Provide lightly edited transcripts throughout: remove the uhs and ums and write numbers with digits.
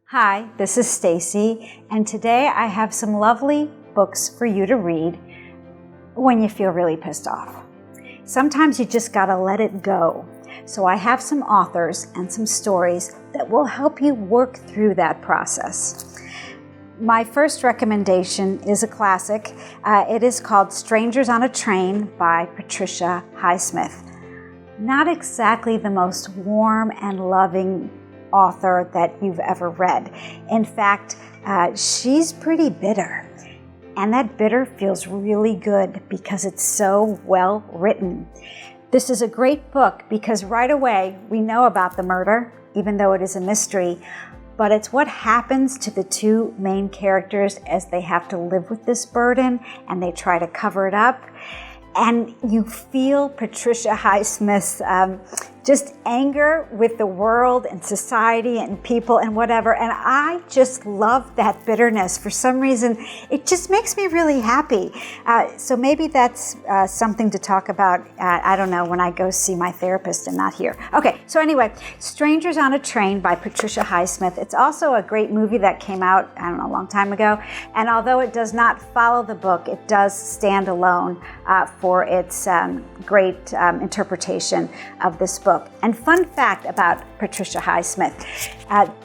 Hi, this is Stacey, and today I have some lovely books for you to read when you feel really pissed off. Sometimes you just gotta let it go. So I have some authors and some stories that will help you work through that process. My first recommendation is a classic. It is called Strangers on a Train by Patricia Highsmith. Not exactly the most warm and loving author that you've ever read. In fact, she's pretty bitter. And that bitter feels really good because it's so well written. This is a great book because right away we know about the murder, even though it is a mystery, but it's what happens to the two main characters as they have to live with this burden and they try to cover it up. And you feel Patricia Highsmith's just anger with the world and society and people and whatever. And I just love that bitterness. For some reason, it just makes me really happy. So maybe that's something to talk about, I don't know, when I go see my therapist and not here. Okay, so anyway, Strangers on a Train by Patricia Highsmith. It's also a great movie that came out, I don't know, a long time ago. And although it does not follow the book, it does stand alone for its great interpretation of this book. And fun fact about Patricia Highsmith,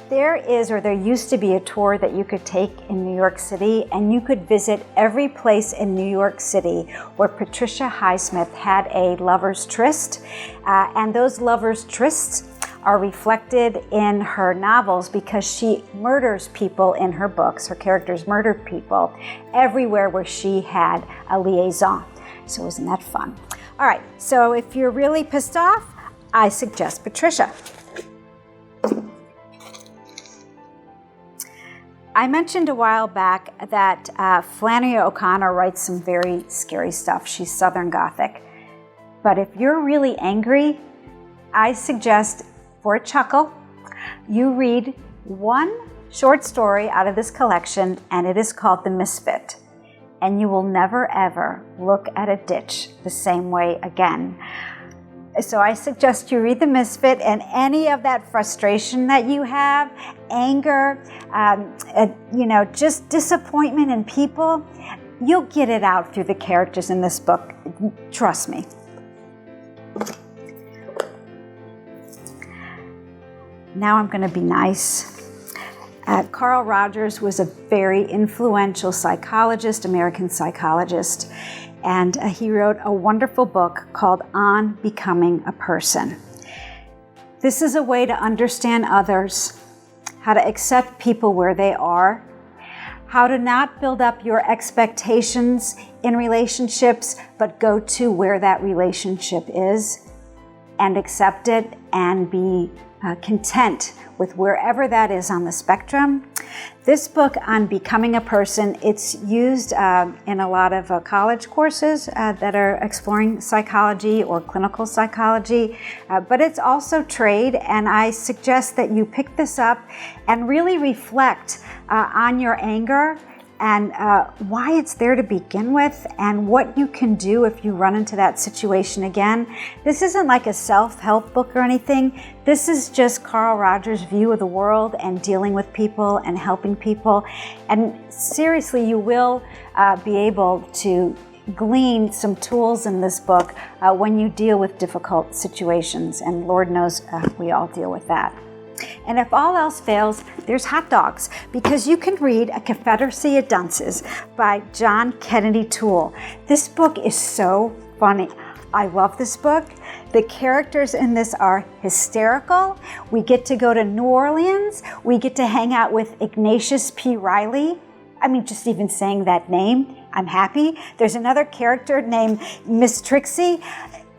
there used to be a tour that you could take in New York City, and you could visit every place in New York City where Patricia Highsmith had a lover's tryst, and those lover's trysts are reflected in her novels because she murders people in her books. Her characters murder people everywhere where she had a liaison. So isn't that fun? All right, so if you're really pissed off, I suggest Patricia. I mentioned a while back that Flannery OConnor writes some very scary stuff. She's Southern Gothic. But if you're really angry, I suggest, for a chuckle, you read one short story out of this collection, and it is called The Misfit. And you will never, ever look at a ditch the same way again. So I suggest you read The Misfit, and any of that frustration that you have, anger, just disappointment in people, you'll get it out through the characters in this book. Trust me. Now I'm going to be nice. Carl Rogers was a very influential psychologist, American psychologist, and he wrote a wonderful book called On Becoming a Person. This is a way to understand others, how to accept people where they are, how to not build up your expectations in relationships, but go to where that relationship is and accept it and be content with wherever that is on the spectrum. This book on becoming a person, it's used in a lot of college courses that are exploring psychology or clinical psychology, but it's also trade, and I suggest that you pick this up and really reflect on your anger and why it's there to begin with and what you can do if you run into that situation again. This isn't like a self-help book or anything. This is just Carl Rogers' view of the world and dealing with people and helping people. And seriously, you will be able to glean some tools in this book when you deal with difficult situations. And Lord knows we all deal with that. And if all else fails, there's hot dogs, because you can read A Confederacy of Dunces by John Kennedy Toole. This book is so funny. I love this book. The characters in this are hysterical. We get to go to New Orleans. We get to hang out with Ignatius P. Riley. I mean, just even saying that name, I'm happy. There's another character named Miss Trixie.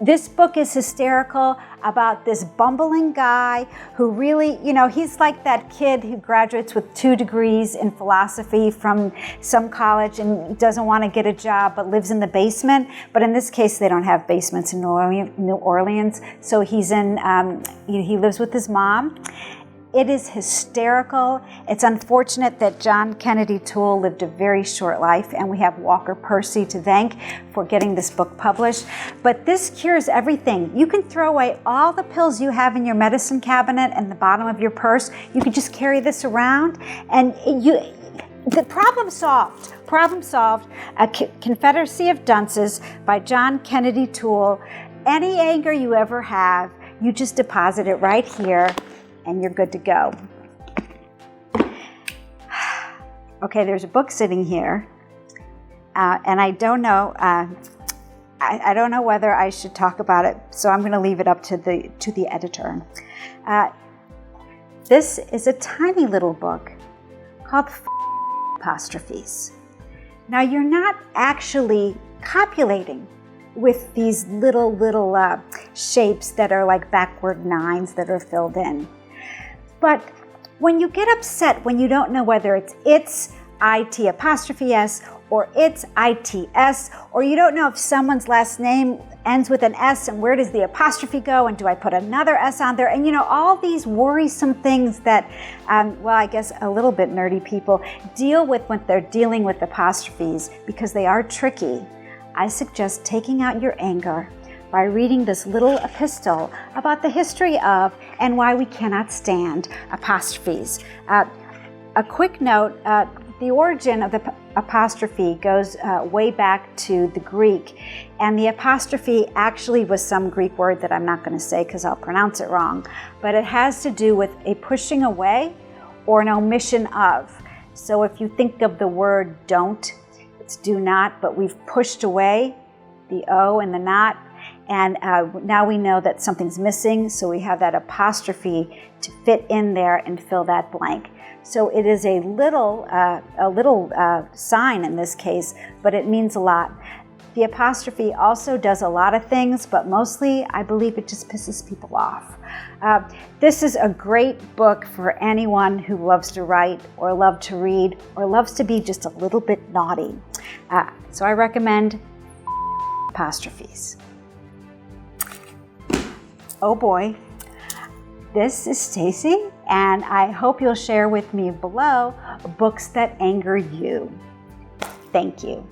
This book is hysterical about this bumbling guy who really, he's like that kid who graduates with 2 degrees in philosophy from some college and doesn't want to get a job but lives in the basement. But in this case, they don't have basements in New Orleans. So he's he lives with his mom. It is hysterical. It's unfortunate that John Kennedy Toole lived a very short life, and we have Walker Percy to thank for getting this book published. But this cures everything. You can throw away all the pills you have in your medicine cabinet and the bottom of your purse. You can just carry this around, and the problem solved. Problem solved. A Confederacy of Dunces by John Kennedy Toole. Any anger you ever have, you just deposit it right here, and you're good to go. Okay, there's a book sitting here, and I don't know. I don't know whether I should talk about it, so I'm going to leave it up to the editor. This is a tiny little book called Apostrophes. Now, you're not actually copulating with these little shapes that are like backward nines that are filled in. But when you get upset, when you don't know whether it's IT apostrophe S or it's ITS, or you don't know if someone's last name ends with an S and where does the apostrophe go, and do I put another S on there? And all these worrisome things that, well, I guess a little bit nerdy people deal with when they're dealing with apostrophes, because they are tricky. I suggest taking out your anger by reading this little epistle about the history of and why we cannot stand apostrophes. A quick note, the origin of the apostrophe goes way back to the Greek, and the apostrophe actually was some Greek word that I'm not going to say because I'll pronounce it wrong, but it has to do with a pushing away or an omission of. So if you think of the word don't, it's do not, but we've pushed away the O and the not, and now we know that something's missing, so we have that apostrophe to fit in there and fill that blank. So it is a little sign in this case, but it means a lot. The apostrophe also does a lot of things, but mostly I believe it just pisses people off. This is a great book for anyone who loves to write or loves to read or loves to be just a little bit naughty. So I recommend Apostrophes. Oh boy. This is Stacey, and I hope you'll share with me below books that anger you. Thank you.